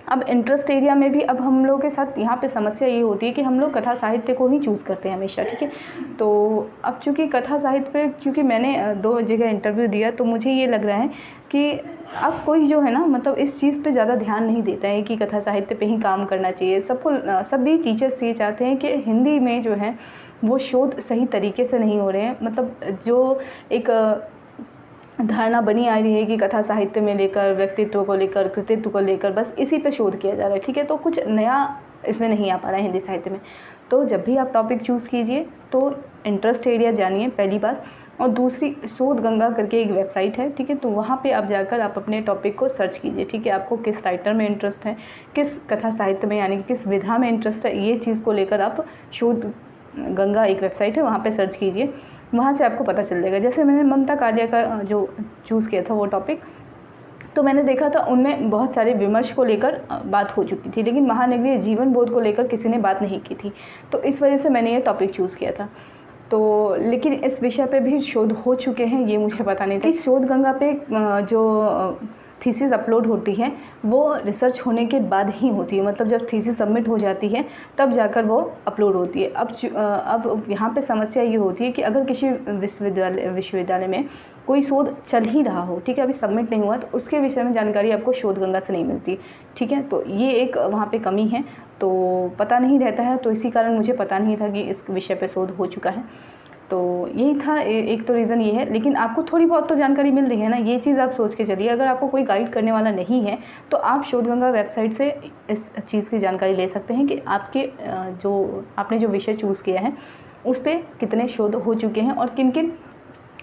अब इंटरेस्ट एरिया में भी अब हम लोगों के साथ यहाँ पे समस्या ये होती है कि हम लोग कथा साहित्य को ही चूज़ करते हैं हमेशा। ठीक है, तो अब चूँकि कथा साहित्य पे, क्योंकि मैंने 2 जगह इंटरव्यू दिया, तो मुझे ये लग रहा है कि अब कोई जो है ना, मतलब इस चीज़ पे ज़्यादा ध्यान नहीं देता है कि कथा साहित्य पे ही काम करना चाहिए। सभी टीचर्स ये चाहते हैं कि हिंदी में जो है वो शोध सही तरीके से नहीं हो रहे हैं। मतलब जो एक धारणा बनी आ रही है कि कथा साहित्य में लेकर, व्यक्तित्व को लेकर, कृतित्व को लेकर बस इसी पे शोध किया जा रहा है। ठीक है, तो कुछ नया इसमें नहीं आ पा रहा है हिंदी साहित्य में। तो जब भी आप टॉपिक चूज़ कीजिए तो इंटरेस्ट एरिया जानिए, पहली बात। और दूसरी, शोध गंगा करके एक वेबसाइट है। ठीक है, तो वहाँ पे आप जाकर आप अपने टॉपिक को सर्च कीजिए। ठीक है, आपको किस राइटर में इंटरेस्ट है, किस कथा साहित्य में यानी कि किस विधा में इंटरेस्ट है, ये चीज़ को लेकर आप शोध गंगा एक वेबसाइट है, वहाँ पे सर्च कीजिए। वहाँ से आपको पता चल जाएगा। जैसे मैंने ममता कालिया का जो चूज़ किया था वो टॉपिक, तो मैंने देखा था उनमें बहुत सारे विमर्श को लेकर बात हो चुकी थी, लेकिन महानगरीय जीवन बोध को लेकर किसी ने बात नहीं की थी। तो इस वजह से मैंने ये टॉपिक चूज़ किया था। तो लेकिन इस विषय पे भी शोध हो चुके हैं, ये मुझे पता नहीं था। इस शोध गंगा पे जो थीसिस अपलोड होती है वो रिसर्च होने के बाद ही होती है। मतलब जब थीसिस सबमिट हो जाती है तब जाकर वो अपलोड होती है। अब यहाँ पे समस्या ये होती है कि अगर किसी विश्वविद्यालय में कोई शोध चल ही रहा हो, ठीक है, अभी सबमिट नहीं हुआ, तो उसके विषय में जानकारी आपको शोध गंगा से नहीं मिलती। ठीक है, तो ये एक वहाँ पे कमी है, तो पता नहीं रहता है। तो इसी कारण मुझे पता नहीं था कि इस विषय पे शोध हो चुका है। तो यही था, एक तो रीज़न ये है। लेकिन आपको थोड़ी बहुत तो जानकारी मिल रही है ना, ये चीज़ आप सोच के चलिए। अगर आपको कोई गाइड करने वाला नहीं है तो आप शोध गंगा वेबसाइट से इस चीज़ की जानकारी ले सकते हैं कि आपने जो विषय चूज़ किया है उस पर कितने शोध हो चुके हैं और किन किन।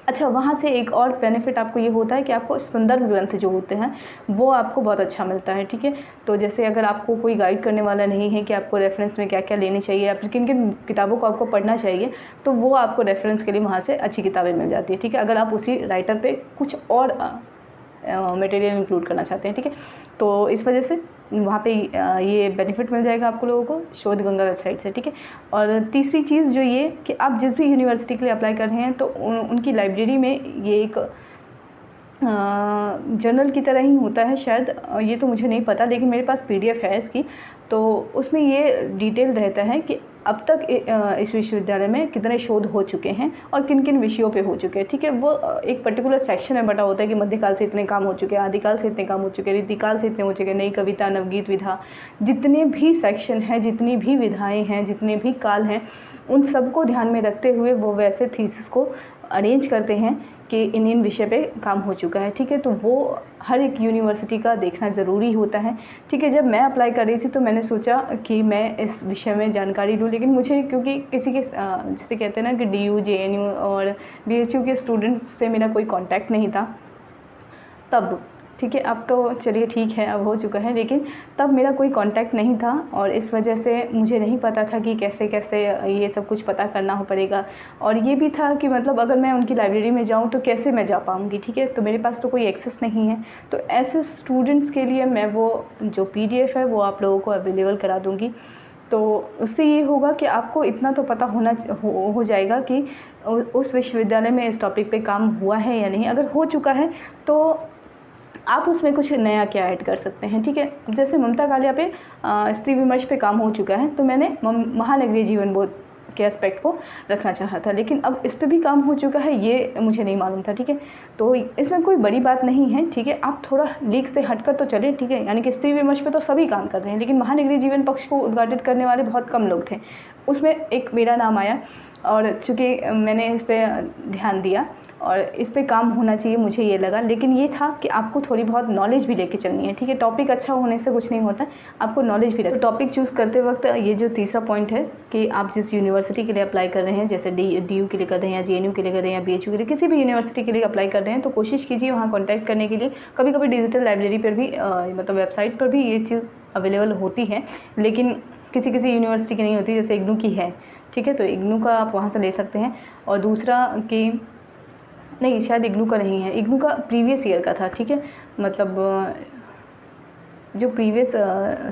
अच्छा, वहाँ से एक और बेनिफिट आपको ये होता है कि आपको संदर्भ ग्रंथ जो होते हैं वो आपको बहुत अच्छा मिलता है। ठीक है, तो जैसे अगर आपको कोई गाइड करने वाला नहीं है कि आपको रेफरेंस में क्या क्या लेनी चाहिए, या फिर किन किन किताबों को आपको पढ़ना चाहिए, तो वो आपको रेफरेंस के लिए वहाँ से अच्छी किताबें मिल जाती है। ठीक है, अगर आप उसी राइटर पे कुछ और मटेरियल इंक्लूड करना चाहते हैं। ठीक है, तो इस वजह से वहाँ पे ये बेनिफिट मिल जाएगा आपको लोगों को शोध गंगा वेबसाइट से। ठीक है, और तीसरी चीज़ जो ये कि आप जिस भी यूनिवर्सिटी के लिए अप्लाई कर रहे हैं तो उनकी लाइब्रेरी में ये एक जर्नल की तरह ही होता है शायद, ये तो मुझे नहीं पता, लेकिन मेरे पास PDF है इसकी। तो उसमें ये डिटेल रहता है कि अब तक इस विश्वविद्यालय में कितने शोध हो चुके हैं और किन किन विषयों पे हो चुके हैं। ठीक है, वो एक पर्टिकुलर सेक्शन में बटा होता है कि मध्यकाल से इतने काम हो चुके हैं, आदिकाल से इतने काम हो चुके हैं, रीतिकाल से इतने हो चुके हैं, नई कविता, नवगीत विधा, जितने भी सेक्शन हैं, जितनी भी विधाएँ हैं, जितने भी काल हैं, उन सबको ध्यान में रखते हुए वो वैसे थीसिस को अरेंज करते हैं कि इन विषय पे काम हो चुका है, ठीक है। तो वो हर एक यूनिवर्सिटी का देखना ज़रूरी होता है, ठीक है। जब मैं अप्लाई कर रही थी तो मैंने सोचा कि मैं इस विषय में जानकारी लूँ, लेकिन मुझे क्योंकि किसी के जैसे कहते हैं ना कि DU JNU और BHU के स्टूडेंट्स से मेरा कोई कांटेक्ट नहीं था तब, ठीक है। अब तो चलिए ठीक है, अब हो चुका है, लेकिन तब मेरा कोई कांटेक्ट नहीं था और इस वजह से मुझे नहीं पता था कि कैसे कैसे ये सब कुछ पता करना हो पड़ेगा। और ये भी था कि मतलब अगर मैं उनकी लाइब्रेरी में जाऊँ तो कैसे मैं जा पाऊँगी, ठीक है। तो मेरे पास तो कोई एक्सेस नहीं है। तो ऐसे स्टूडेंट्स के लिए मैं वो जो PDF है वो आप लोगों को अवेलेबल करा दूँगी। तो उससे ये होगा कि आपको इतना तो पता हो जाएगा कि उस विश्वविद्यालय में इस टॉपिक पे काम हुआ है या नहीं। अगर हो चुका है तो आप उसमें कुछ नया क्या ऐड कर सकते हैं, ठीक है। जैसे ममता कालिया पे स्त्री विमर्श पे काम हो चुका है, तो मैंने महानगरीय जीवन बोध के एस्पेक्ट को रखना चाहा था, लेकिन अब इस पे भी काम हो चुका है, ये मुझे नहीं मालूम था, ठीक है। तो इसमें कोई बड़ी बात नहीं है, ठीक है। आप थोड़ा लीक से हटकर तो चले, ठीक है। यानी कि स्त्री विमर्श पे तो सभी काम कर रहे हैं, लेकिन महानगरीय जीवन पक्ष को उद्घाटित करने वाले बहुत कम लोग थे। उसमें एक मेरा नाम आया और चूँकि मैंने इस पर ध्यान दिया और इस पे काम होना चाहिए, मुझे ये लगा। लेकिन ये था कि आपको थोड़ी बहुत नॉलेज भी लेके चलनी है, ठीक है। टॉपिक अच्छा होने से कुछ नहीं होता, आपको नॉलेज भी रखना। तो टॉपिक चूज़ करते वक्त ये जो तीसरा पॉइंट है कि आप जिस यूनिवर्सिटी के लिए अप्लाई कर रहे हैं, जैसे DU के लिए कर रहे हैं या JNU के लिए कर रहे हैं या BHU के लिए, किसी भी यूनिवर्सिटी के लिए अप्लाई कर रहे हैं, तो कोशिश कीजिए वहाँ कॉन्टैक्ट करने के लिए। कभी कभी डिजिटल लाइब्रेरी पर भी मतलब वेबसाइट पर भी ये चीज़ अवेलेबल होती है, लेकिन किसी किसी यूनिवर्सिटी की नहीं होती, जैसे IGNOU की है, ठीक है। तो IGNOU का आप वहाँ से ले सकते हैं। और दूसरा कि नहीं, शायद IGNOU का नहीं है, IGNOU का प्रीवियस ईयर का था, ठीक है। मतलब जो प्रीवियस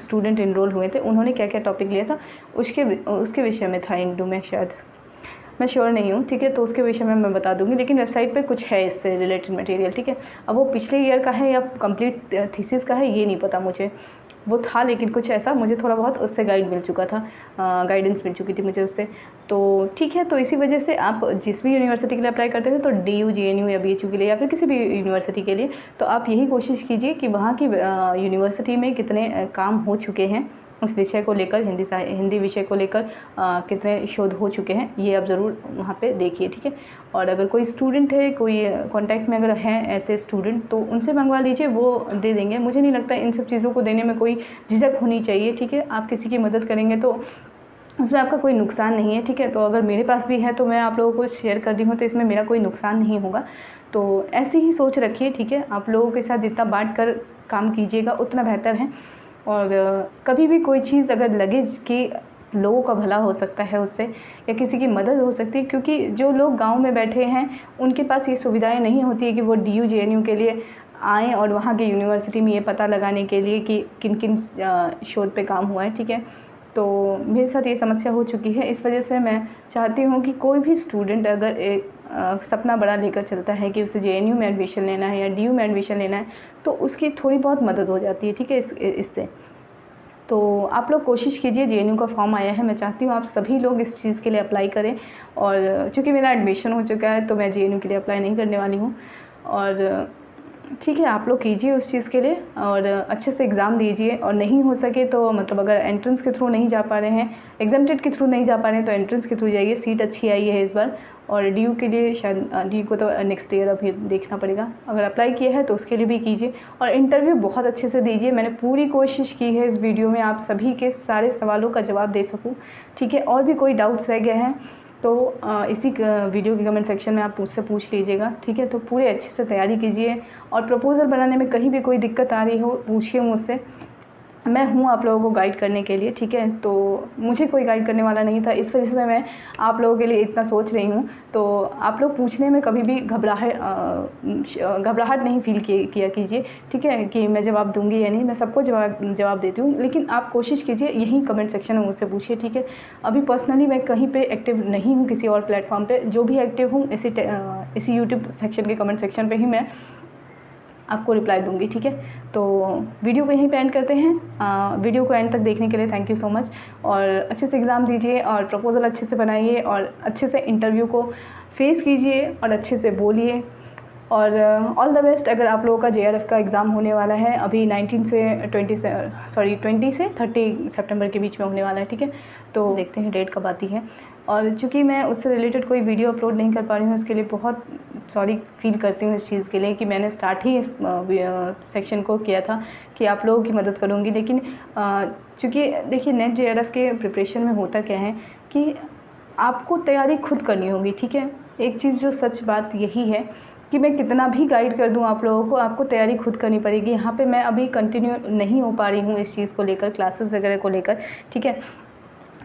स्टूडेंट इनरोल हुए थे उन्होंने क्या क्या टॉपिक लिया था उसके विषय में था IGNOU में, शायद, मैं श्योर नहीं हूँ, ठीक है। तो उसके विषय में मैं बता दूंगी, लेकिन वेबसाइट पे कुछ है इससे रिलेटेड मटेरियल, ठीक है। अब वो पिछले ईयर का है या कंप्लीट थीसिस का है ये नहीं पता मुझे, वो था, लेकिन कुछ ऐसा मुझे थोड़ा बहुत उससे गाइड मिल चुका था, गाइडेंस मिल चुकी थी मुझे उससे। तो ठीक है, तो इसी वजह से आप जिस भी यूनिवर्सिटी के लिए अप्लाई करते थे, तो DU JNU या BHU के लिए या फिर किसी भी यूनिवर्सिटी के लिए, तो आप यही कोशिश कीजिए कि वहाँ की यूनिवर्सिटी में कितने काम हो चुके हैं उस विषय को लेकर, हिंदी विषय को लेकर कितने शोध हो चुके हैं, ये आप ज़रूर वहाँ पे देखिए, ठीक है। और अगर कोई स्टूडेंट है, कोई कांटेक्ट में अगर हैं ऐसे स्टूडेंट, तो उनसे मंगवा लीजिए, वो दे देंगे। मुझे नहीं लगता इन सब चीज़ों को देने में कोई झिझक होनी चाहिए, ठीक है। आप किसी की मदद करेंगे तो उसमें आपका कोई नुकसान नहीं है, ठीक है। तो अगर मेरे पास भी है तो मैं आप लोगों को शेयर कर दी हूँ, तो इसमें मेरा कोई नुकसान नहीं होगा। तो ऐसी ही सोच रखिए, ठीक है। आप लोगों के साथ जितना बांट कर काम कीजिएगा उतना बेहतर है। और कभी भी कोई चीज़ अगर लगे कि लोगों का भला हो सकता है उससे, या किसी की मदद हो सकती है, क्योंकि जो लोग गांव में बैठे हैं उनके पास ये सुविधाएं नहीं होती है कि वो DU JNU के लिए आएँ और वहाँ के यूनिवर्सिटी में ये पता लगाने के लिए कि किन किन शोध पे काम हुआ है, ठीक है। तो मेरे साथ ये समस्या हो चुकी है, इस वजह से मैं चाहती हूँ कि कोई भी स्टूडेंट अगर एक सपना बड़ा लेकर चलता है कि उसे JNU में एडमिशन लेना है या DU में एडमिशन लेना है, तो उसकी थोड़ी बहुत मदद हो जाती है, ठीक है, इससे। तो आप लोग कोशिश कीजिए, JNU का फॉर्म आया है, मैं चाहती हूँ आप सभी लोग इस चीज़ के लिए अप्लाई करें। और चूँकि मेरा एडमिशन हो चुका है तो मैं JNU के लिए अप्लाई नहीं करने वाली हूँ। और ठीक है, आप लोग कीजिए उस चीज़ के लिए और अच्छे से एग्ज़ाम दीजिए। और नहीं हो सके तो मतलब अगर एंट्रेंस के थ्रू नहीं जा पा रहे हैं, एग्जामटेड के थ्रू नहीं जा पा रहे हैं, तो एंट्रेंस के थ्रू जाइए, सीट अच्छी आई है इस बार। और DU के लिए शायद DU को तो नेक्स्ट ईयर अभी देखना पड़ेगा, अगर अप्लाई किया है तो उसके लिए भी कीजिए। और इंटरव्यू बहुत अच्छे से दीजिए, मैंने पूरी कोशिश की है इस वीडियो में आप सभी के सारे सवालों का जवाब दे सकूँ, ठीक है। और भी कोई डाउट्स रह गए हैं तो इसी वीडियो के कमेंट सेक्शन में आप मुझसे पूछ लीजिएगा, ठीक है। तो पूरे अच्छे से तैयारी कीजिए और प्रपोज़ल बनाने में कहीं भी कोई दिक्कत आ रही हो पूछिए मुझसे, मैं हूँ आप लोगों को गाइड करने के लिए, ठीक है। तो मुझे कोई गाइड करने वाला नहीं था, इस वजह से मैं आप लोगों के लिए इतना सोच रही हूँ। तो आप लोग पूछने में कभी भी घबराहट नहीं फील किया कीजिए, ठीक है, कि मैं जवाब दूंगी या नहीं। मैं सबको जवाब देती हूँ, लेकिन आप कोशिश कीजिए यहीं कमेंट सेक्शन में मुझसे पूछिए, ठीक है। अभी पर्सनली मैं कहीं पर एक्टिव नहीं हूँ, किसी और प्लेटफॉर्म पर। जो भी एक्टिव हूँ इसी यूट्यूब सेक्शन के कमेंट सेक्शन पर ही मैं आपको रिप्लाई दूंगी, ठीक है। तो वीडियो को यहीं पे एंड करते हैं। वीडियो को एंड तक देखने के लिए थैंक यू सो मच। और अच्छे से एग्ज़ाम दीजिए और प्रपोज़ल अच्छे से बनाइए और अच्छे से इंटरव्यू को फेस कीजिए और अच्छे से बोलिए। और ऑल द बेस्ट। अगर आप लोगों का JRF का एग्ज़ाम होने वाला है अभी 20 से 30 सितंबर के बीच में होने वाला है, ठीक है। तो देखते हैं डेट कब आती है। और चूँकि मैं उससे रिलेटेड कोई वीडियो अपलोड नहीं कर पा रही हूँ, इसके लिए बहुत सॉरी फील करती हूँ इस चीज़ के लिए कि मैंने स्टार्ट ही इस सेक्शन को किया था कि आप लोगों की मदद करूँगी। लेकिन चूँकि देखिए नेट JRF के प्रिपरेशन में होता क्या है कि आपको तैयारी खुद करनी होगी, ठीक है। एक चीज़ जो सच बात यही है कि मैं कितना भी गाइड कर दूं आप लोगों को, आपको तैयारी खुद करनी पड़ेगी। यहाँ पे मैं अभी कंटिन्यू नहीं हो पा रही हूँ इस चीज़ को लेकर, क्लासेस वगैरह को लेकर, ठीक है।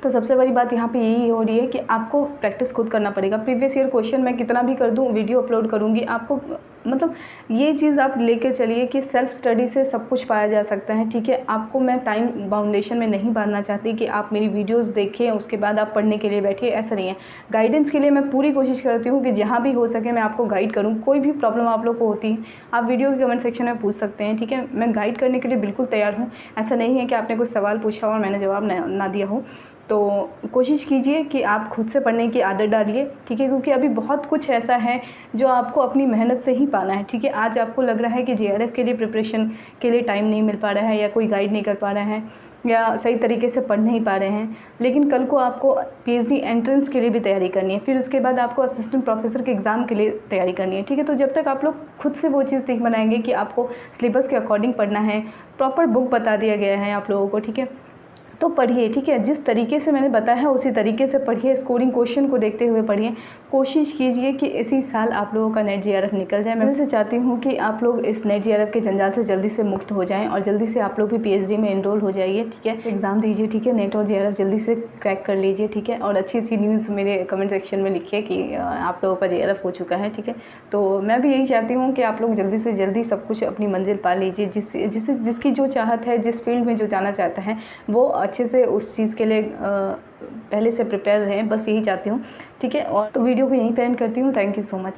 तो सबसे बड़ी बात यहाँ पे यही हो रही है कि आपको प्रैक्टिस खुद करना पड़ेगा। प्रीवियस ईयर क्वेश्चन मैं कितना भी कर दूँ, वीडियो अपलोड करूँगी, आपको मतलब ये चीज़ आप लेकर चलिए कि सेल्फ स्टडी से सब कुछ पाया जा सकता है, ठीक है। आपको मैं टाइम बाउंडेशन में नहीं बांधना चाहती कि आप मेरी वीडियोस देखें उसके बाद आप पढ़ने के लिए बैठिए, ऐसा नहीं है। गाइडेंस के लिए मैं पूरी कोशिश करती हूँ कि जहाँ भी हो सके मैं आपको गाइड करूँ। कोई भी प्रॉब्लम आप लोग को होती है आप वीडियो के कमेंट सेक्शन में पूछ सकते हैं, ठीक है। मैं गाइड करने के लिए बिल्कुल तैयार हूँ। ऐसा नहीं है कि आपने कुछ सवाल पूछा और मैंने जवाब ना दिया हो। तो कोशिश कीजिए कि आप खुद से पढ़ने की आदत डालिए, ठीक है। क्योंकि अभी बहुत कुछ ऐसा है जो आपको अपनी मेहनत से ही पाना है, ठीक है। आज आपको लग रहा है कि JRF के लिए प्रिपरेशन के लिए टाइम नहीं मिल पा रहा है या कोई गाइड नहीं कर पा रहा है या सही तरीके से पढ़ नहीं पा रहे हैं, लेकिन कल को आपको PhD एंट्रेंस के लिए भी तैयारी करनी है, फिर उसके बाद आपको असिस्टेंट प्रोफेसर के एग्ज़ाम के लिए तैयारी करनी है, ठीक है। तो जब तक आप लोग खुद से वो चीज़ ठीक बनाएंगे कि आपको सिलेबस के अकॉर्डिंग पढ़ना है, प्रॉपर बुक बता दिया गया है आप लोगों को, ठीक है, तो पढ़िए, ठीक है। जिस तरीके से मैंने बताया है उसी तरीके से पढ़िए, स्कोरिंग क्वेश्चन को देखते हुए पढ़िए। कोशिश कीजिए कि इसी साल आप लोगों का नेट JRF निकल जाए। मैं वैसे चाहती हूँ कि आप लोग इस नेट JRF के जंजाल से जल्दी से मुक्त हो जाएं और जल्दी से आप लोग भी PhD में एनरोल हो जाइए, ठीक है। एग्ज़ाम दीजिए, ठीक है। नेट और JRF जल्दी से क्रैक कर लीजिए, ठीक है। और अच्छी अच्छी न्यूज़ मेरे कमेंट सेक्शन में लिखिए कि आप लोगों का JRF हो चुका है, ठीक है। तो मैं भी यही चाहती हूँ कि आप लोग जल्दी से जल्दी सब कुछ अपनी मंजिल पा लीजिए। जिसकी जो चाहत है, जिस फील्ड में जो जाना चाहता है वो अच्छे से उस चीज़ के लिए पहले से प्रिपेयर रहें, बस यही चाहती हूँ, ठीक है। और तो वीडियो को यहीं पे एंड करती हूँ। Thank you so much.